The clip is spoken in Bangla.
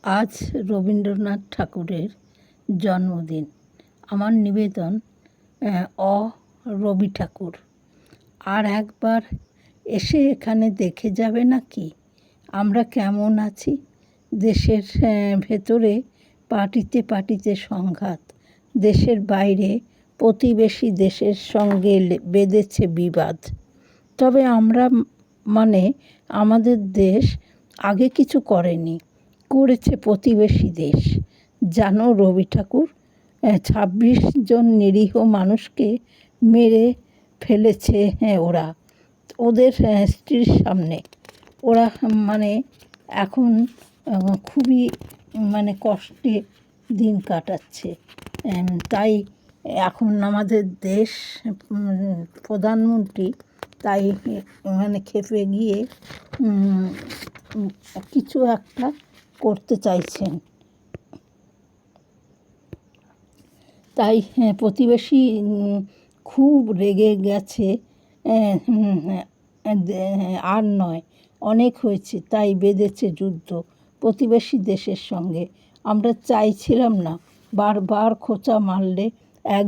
আজ রবীন্দ্রনাথ ঠাকুরের জন্মদিন। আমার নিবেদন রবি ঠাকুর। আর একবার এসে এখানে দেখে যাবে নাকি আমরা কেমন আছি। দেশের ভেতরে পার্টিতে পার্টিতে সংঘাত, দেশের বাইরে প্রতিবেশী দেশের সঙ্গে বেঁধেছে বিবাদ। তবে আমরা আমাদের দেশ আগে কিছু করেনি, করেছে প্রতিবেশী দেশ। জানো রবি ঠাকুর ২৬ জন নিরীহ মানুষকে মেরে ফেলেছে ওরা, ওদের স্ত্রীর সামনে। ওরা এখন খুবই কষ্টে দিন কাটাচ্ছে। তাই এখন আমাদের দেশ প্রধানমন্ত্রী তাই ক্ষেপে গিয়ে কিছু একটা করতে চাইছেন। তাই প্রতিবেশী খুব রেগে গেছে। আর নয়, অনেক হয়েছে, তাই বেঁধেছে যুদ্ধ প্রতিবেশী দেশের সঙ্গে। আমরা চাইছিলাম না, বারবার খোঁচা মারলে একবার